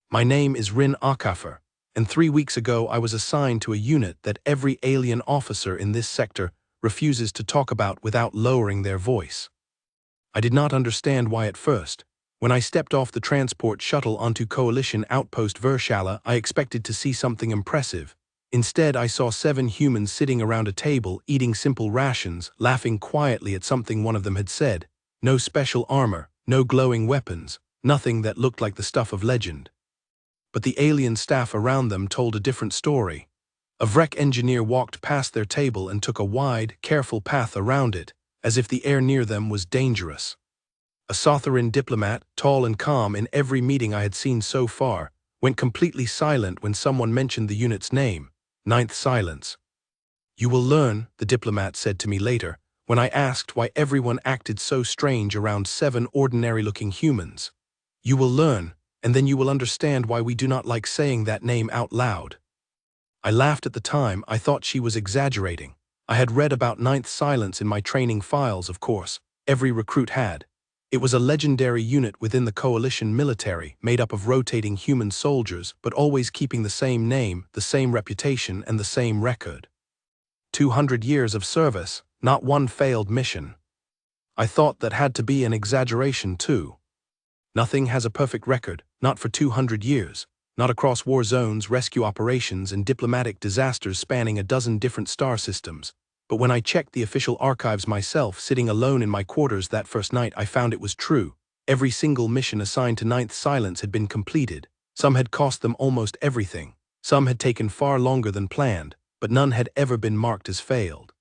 My name is Rin Akafer, and 3 weeks ago I was assigned to a unit that every alien officer in this sector refuses to talk about without lowering their voice. I did not understand why at first. When I stepped off the transport shuttle onto Coalition Outpost Vershala, I expected to see something impressive. Instead, I saw 7 humans sitting around a table, eating simple rations, laughing quietly at something one of them had said. No special armor, no glowing weapons, nothing that looked like the stuff of legend. But the alien staff around them told a different story. A Vrek engineer walked past their table and took a wide, careful path around it, as if the air near them was dangerous. A Sotharan diplomat, tall and calm in every meeting I had seen so far, went completely silent when someone mentioned the unit's name, Ninth Silence. "You will learn," the diplomat said to me later, when I asked why everyone acted so strange around 7 ordinary-looking humans. "You will learn, and then you will understand why we do not like saying that name out loud." I laughed at the time. I thought she was exaggerating. I had read about Ninth Silence in my training files, of course. Every recruit had. It was a legendary unit within the Coalition military, made up of rotating human soldiers, but always keeping the same name, the same reputation, and the same record. 200 years of service, not one failed mission. I thought that had to be an exaggeration too. Nothing has a perfect record, not for 200 years, not across war zones, rescue operations, and diplomatic disasters spanning a dozen different star systems. But when I checked the official archives myself, sitting alone in my quarters that first night, I found it was true. Every single mission assigned to Ninth Silence had been completed. Some had cost them almost everything. Some had taken far longer than planned, but none had ever been marked as failed.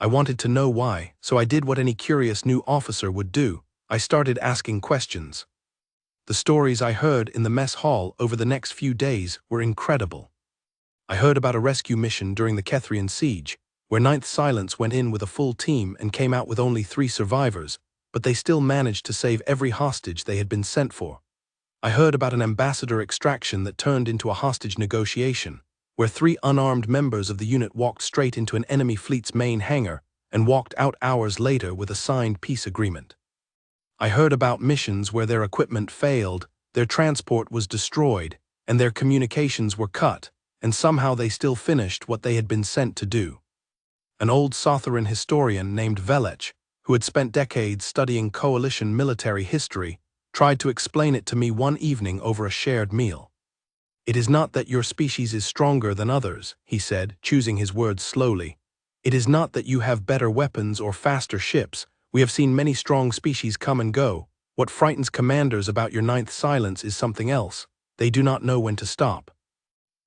I wanted to know why, so I did what any curious new officer would do. I started asking questions. The stories I heard in the mess hall over the next few days were incredible. I heard about a rescue mission during the Kethrian siege, where Ninth Silence went in with a full team and came out with only 3 survivors, but they still managed to save every hostage they had been sent for. I heard about an ambassador extraction that turned into a hostage negotiation, where 3 unarmed members of the unit walked straight into an enemy fleet's main hangar and walked out hours later with a signed peace agreement. I heard about missions where their equipment failed, their transport was destroyed, and their communications were cut, and somehow they still finished what they had been sent to do. An old Sotharan historian named Velech, who had spent decades studying Coalition military history, tried to explain it to me one evening over a shared meal. "It is not that your species is stronger than others," he said, choosing his words slowly. "It is not that you have better weapons or faster ships. We have seen many strong species come and go. What frightens commanders about your Ninth Silence is something else. They do not know when to stop."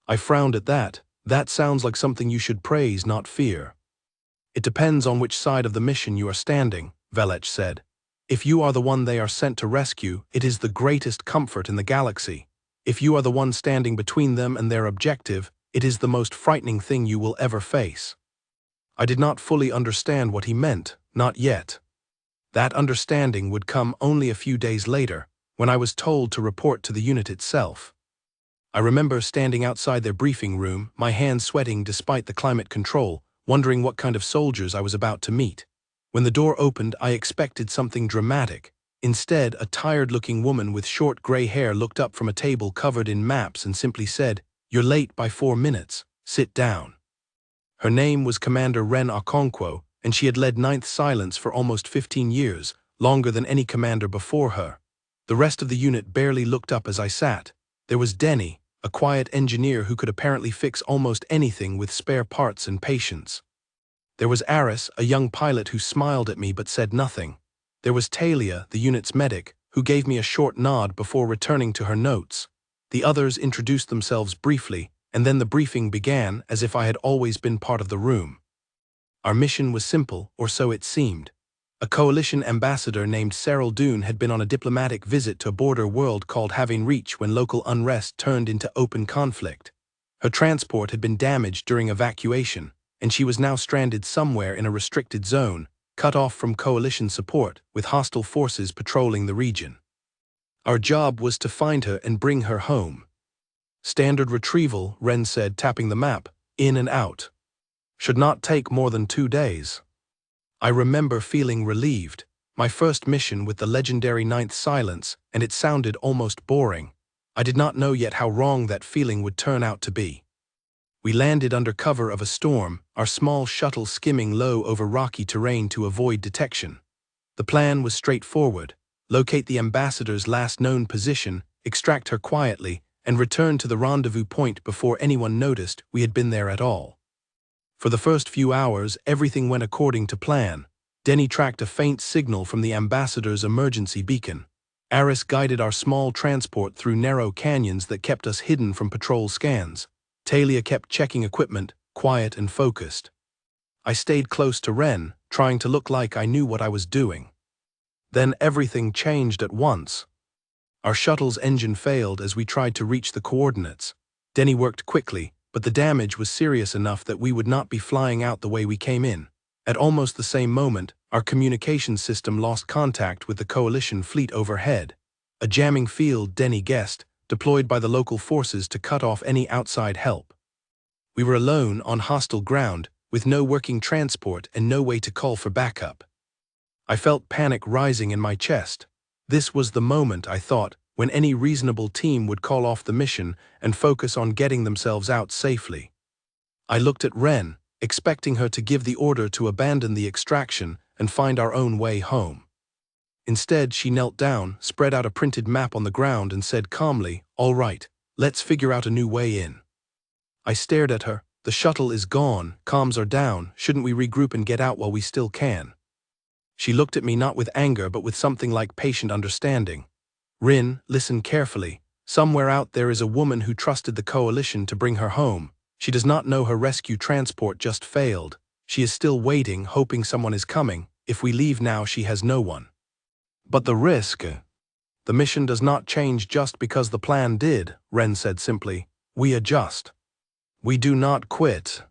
I frowned at that. "That sounds like something you should praise, not fear." "It depends on which side of the mission you are standing," Velech said. "If you are the one they are sent to rescue, it is the greatest comfort in the galaxy. If you are the one standing between them and their objective, it is the most frightening thing you will ever face." I did not fully understand what he meant, not yet. That understanding would come only a few days later, when I was told to report to the unit itself. I remember standing outside their briefing room, my hands sweating despite the climate control, wondering what kind of soldiers I was about to meet. When the door opened, I expected something dramatic. Instead, a tired-looking woman with short gray hair looked up from a table covered in maps and simply said, "You're late by 4 minutes. Sit down." Her name was Commander Ren Okonkwo, and she had led Ninth Silence for almost 15 years, longer than any commander before her. The rest of the unit barely looked up as I sat. There was Denny, a quiet engineer who could apparently fix almost anything with spare parts and patience. There was Aris, a young pilot who smiled at me but said nothing. There was Talia, the unit's medic, who gave me a short nod before returning to her notes. The others introduced themselves briefly, and then the briefing began as if I had always been part of the room. Our mission was simple, or so it seemed. A Coalition ambassador named Cyril Dune had been on a diplomatic visit to a border world called Having Reach when local unrest turned into open conflict. Her transport had been damaged during evacuation, and she was now stranded somewhere in a restricted zone, cut off from Coalition support, with hostile forces patrolling the region. Our job was to find her and bring her home. "Standard retrieval," Ren said, tapping the map, "in and out. Should not take more than 2 days." I remember feeling relieved. My first mission with the legendary Ninth Silence, and it sounded almost boring. I did not know yet how wrong that feeling would turn out to be. We landed under cover of a storm, our small shuttle skimming low over rocky terrain to avoid detection. The plan was straightforward: locate the ambassador's last known position, extract her quietly, and return to the rendezvous point before anyone noticed we had been there at all. For the first few hours, everything went according to plan. Denny tracked a faint signal from the ambassador's emergency beacon. Aris guided our small transport through narrow canyons that kept us hidden from patrol scans. Talia kept checking equipment, quiet and focused. I stayed close to Ren, trying to look like I knew what I was doing. Then everything changed at once. Our shuttle's engine failed as we tried to reach the coordinates. Denny worked quickly, but the damage was serious enough that we would not be flying out the way we came in. At almost the same moment, our communications system lost contact with the Coalition fleet overhead. A jamming field, Denny guessed, deployed by the local forces to cut off any outside help. We were alone on hostile ground, with no working transport and no way to call for backup. I felt panic rising in my chest. This was the moment, I thought, when any reasonable team would call off the mission and focus on getting themselves out safely. I looked at Ren, expecting her to give the order to abandon the extraction and find our own way home. Instead, she knelt down, spread out a printed map on the ground and said calmly, "All right, let's figure out a new way in." I stared at her. "The shuttle is gone, comms are down, shouldn't we regroup and get out while we still can?" She looked at me not with anger but with something like patient understanding. "Rin, listen carefully. Somewhere out there is a woman who trusted the Coalition to bring her home. She does not know her rescue transport just failed. She is still waiting, hoping someone is coming. If we leave now, she has no one." "But the risk?" "The mission does not change just because the plan did," Ren said simply. "We adjust. We do not quit."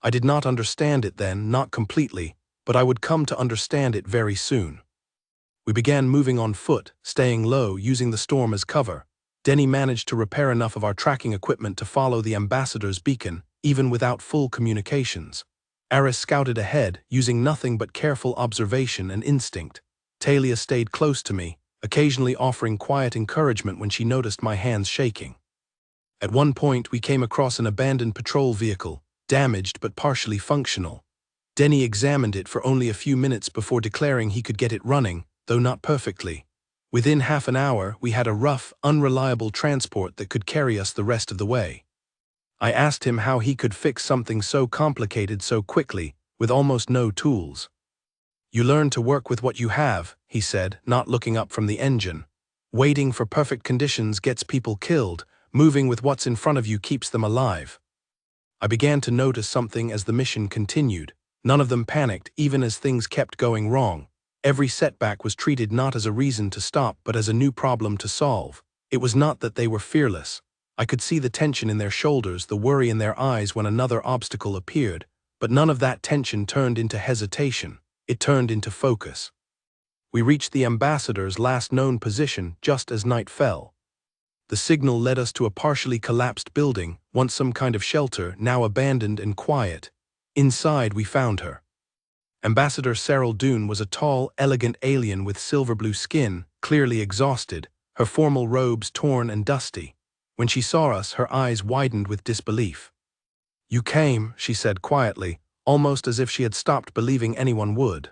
I did not understand it then, not completely, but I would come to understand it very soon. We began moving on foot, staying low, using the storm as cover. Denny managed to repair enough of our tracking equipment to follow the ambassador's beacon, even without full communications. Aris scouted ahead, using nothing but careful observation and instinct. Talia stayed close to me, occasionally offering quiet encouragement when she noticed my hands shaking. At one point, we came across an abandoned patrol vehicle, damaged but partially functional. Denny examined it for only a few minutes before declaring he could get it running, though not perfectly. Within half an hour, we had a rough, unreliable transport that could carry us the rest of the way. I asked him how he could fix something so complicated so quickly, with almost no tools. "You learn to work with what you have," he said, not looking up from the engine. "Waiting for perfect conditions gets people killed. Moving with what's in front of you keeps them alive." I began to notice something as the mission continued. None of them panicked, even as things kept going wrong. Every setback was treated not as a reason to stop but as a new problem to solve. It was not that they were fearless. I could see the tension in their shoulders, the worry in their eyes when another obstacle appeared, but none of that tension turned into hesitation. It turned into focus. We reached the ambassador's last known position just as night fell. The signal led us to a partially collapsed building, once some kind of shelter, now abandoned and quiet. Inside, we found her. Ambassador Cyril Dune was a tall, elegant alien with silver-blue skin, clearly exhausted, her formal robes torn and dusty. When she saw us, her eyes widened with disbelief. "You came," she said quietly, almost as if she had stopped believing anyone would.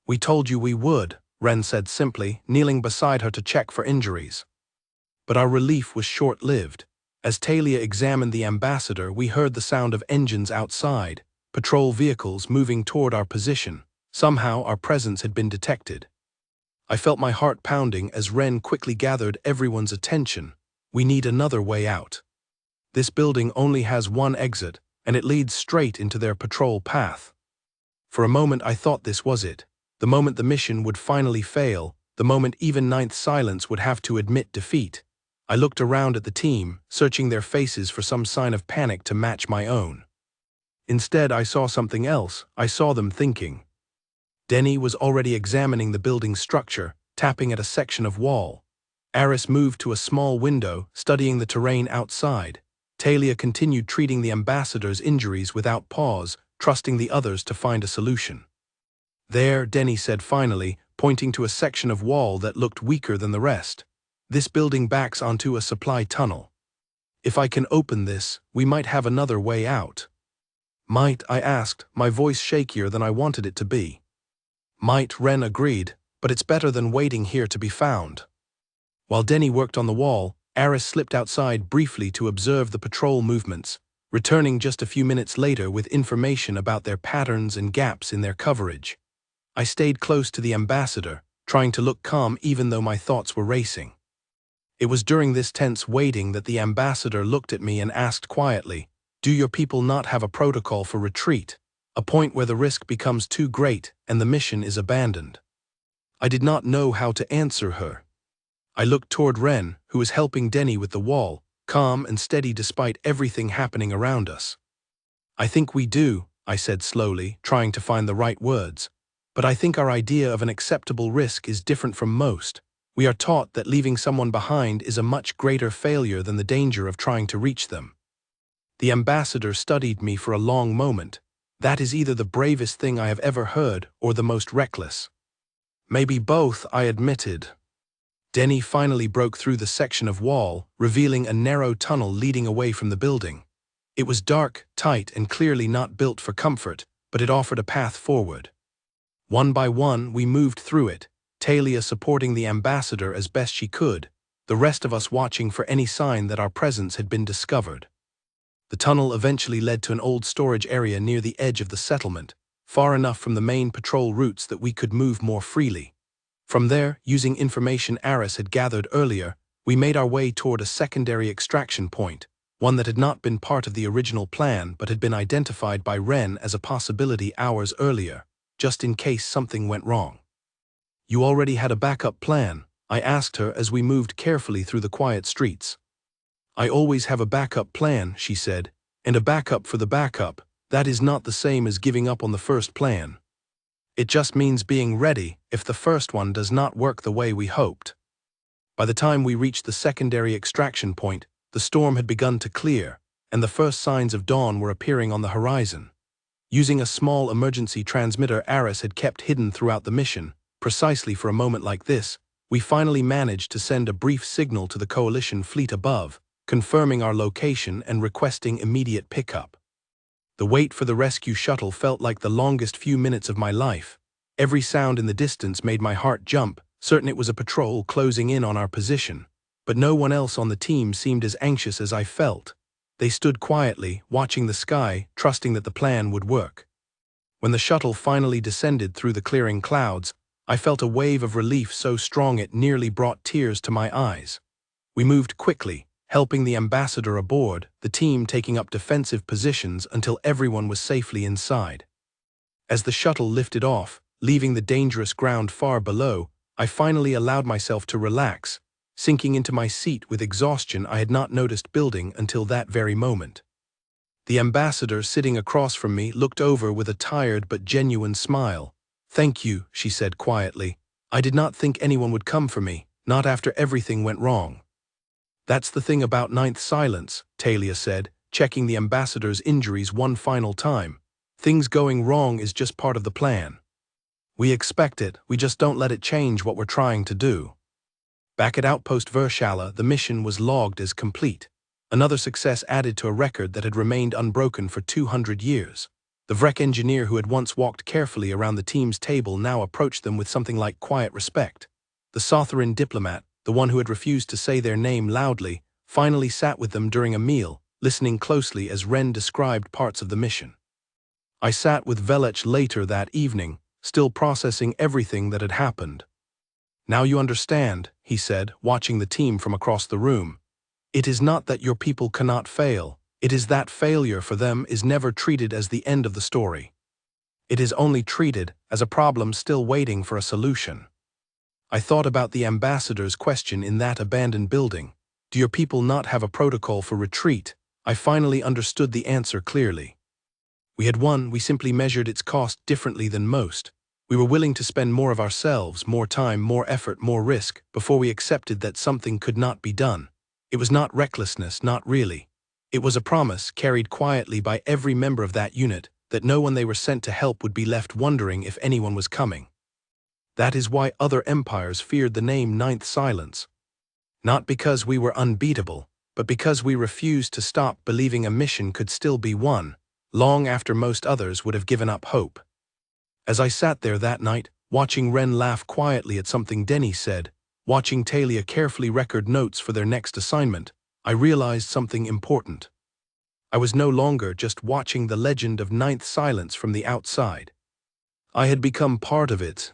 "We told you we would," Ren said simply, kneeling beside her to check for injuries. But our relief was short-lived. As Talia examined the ambassador, we heard the sound of engines outside, patrol vehicles moving toward our position. Somehow our presence had been detected. I felt my heart pounding as Ren quickly gathered everyone's attention. "We need another way out. This building only has one exit, and it leads straight into their patrol path." For a moment I thought this was it. The moment the mission would finally fail, the moment even Ninth Silence would have to admit defeat. I looked around at the team, searching their faces for some sign of panic to match my own. Instead, I saw something else. I saw them thinking. Denny was already examining the building's structure, tapping at a section of wall. Aris moved to a small window, studying the terrain outside. Talia continued treating the ambassador's injuries without pause, trusting the others to find a solution. "There," Denny said finally, pointing to a section of wall that looked weaker than the rest. This building backs onto a supply tunnel. If I can open this, we might have another way out. Might, I asked, my voice shakier than I wanted it to be. Might, Ren agreed, but it's better than waiting here to be found. While Denny worked on the wall, Aris slipped outside briefly to observe the patrol movements, returning just a few minutes later with information about their patterns and gaps in their coverage. I stayed close to the ambassador, trying to look calm even though my thoughts were racing. It was during this tense waiting that the ambassador looked at me and asked quietly, "Do your people not have a protocol for retreat, a point where the risk becomes too great and the mission is abandoned?" I did not know how to answer her. I looked toward Ren, who was helping Denny with the wall, calm and steady despite everything happening around us. "I think we do," I said slowly, trying to find the right words. "But I think our idea of an acceptable risk is different from most. We are taught that leaving someone behind is a much greater failure than the danger of trying to reach them." The ambassador studied me for a long moment. "That is either the bravest thing I have ever heard or the most reckless." "Maybe both," I admitted. Denny finally broke through the section of wall, revealing a narrow tunnel leading away from the building. It was dark, tight, and clearly not built for comfort, but it offered a path forward. One by one, we moved through it, Talia supporting the ambassador as best she could, the rest of us watching for any sign that our presence had been discovered. The tunnel eventually led to an old storage area near the edge of the settlement, far enough from the main patrol routes that we could move more freely. From there, using information Aris had gathered earlier, we made our way toward a secondary extraction point, one that had not been part of the original plan but had been identified by Ren as a possibility hours earlier, just in case something went wrong. "You already had a backup plan?" I asked her as we moved carefully through the quiet streets. "I always have a backup plan," she said, "and a backup for the backup. That is not the same as giving up on the first plan. It just means being ready if the first one does not work the way we hoped." By the time we reached the secondary extraction point, the storm had begun to clear, and the first signs of dawn were appearing on the horizon. Using a small emergency transmitter Aris had kept hidden throughout the mission, precisely for a moment like this, we finally managed to send a brief signal to the Coalition fleet above, confirming our location and requesting immediate pickup. The wait for the rescue shuttle felt like the longest few minutes of my life. Every sound in the distance made my heart jump, certain it was a patrol closing in on our position. But no one else on the team seemed as anxious as I felt. They stood quietly, watching the sky, trusting that the plan would work. When the shuttle finally descended through the clearing clouds, I felt a wave of relief so strong it nearly brought tears to my eyes. We moved quickly, helping the ambassador aboard, the team taking up defensive positions until everyone was safely inside. As the shuttle lifted off, leaving the dangerous ground far below, I finally allowed myself to relax, sinking into my seat with exhaustion I had not noticed building until that very moment. The ambassador sitting across from me looked over with a tired but genuine smile. "Thank you," she said quietly. "I did not think anyone would come for me, not after everything went wrong." "That's the thing about Ninth Silence," Talia said, checking the ambassador's injuries one final time. "Things going wrong is just part of the plan. We expect it, we just don't let it change what we're trying to do." Back at Outpost Vershala, the mission was logged as complete. Another success added to a record that had remained unbroken for 200 years. The Vrek engineer who had once walked carefully around the team's table now approached them with something like quiet respect. The Sotheran diplomat, the one who had refused to say their name loudly, finally sat with them during a meal, listening closely as Ren described parts of the mission. I sat with Velech later that evening, still processing everything that had happened. "Now you understand," he said, watching the team from across the room. "It is not that your people cannot fail, it is that failure for them is never treated as the end of the story. It is only treated as a problem still waiting for a solution." I thought about the ambassador's question in that abandoned building. "Do your people not have a protocol for retreat?" I finally understood the answer clearly. We had won, we simply measured its cost differently than most. We were willing to spend more of ourselves, more time, more effort, more risk, before we accepted that something could not be done. It was not recklessness, not really. It was a promise, carried quietly by every member of that unit, that no one they were sent to help would be left wondering if anyone was coming. That is why other empires feared the name Ninth Silence. Not because we were unbeatable, but because we refused to stop believing a mission could still be won, long after most others would have given up hope. As I sat there that night, watching Ren laugh quietly at something Denny said, watching Talia carefully record notes for their next assignment, I realized something important. I was no longer just watching the legend of Ninth Silence from the outside. I had become part of it,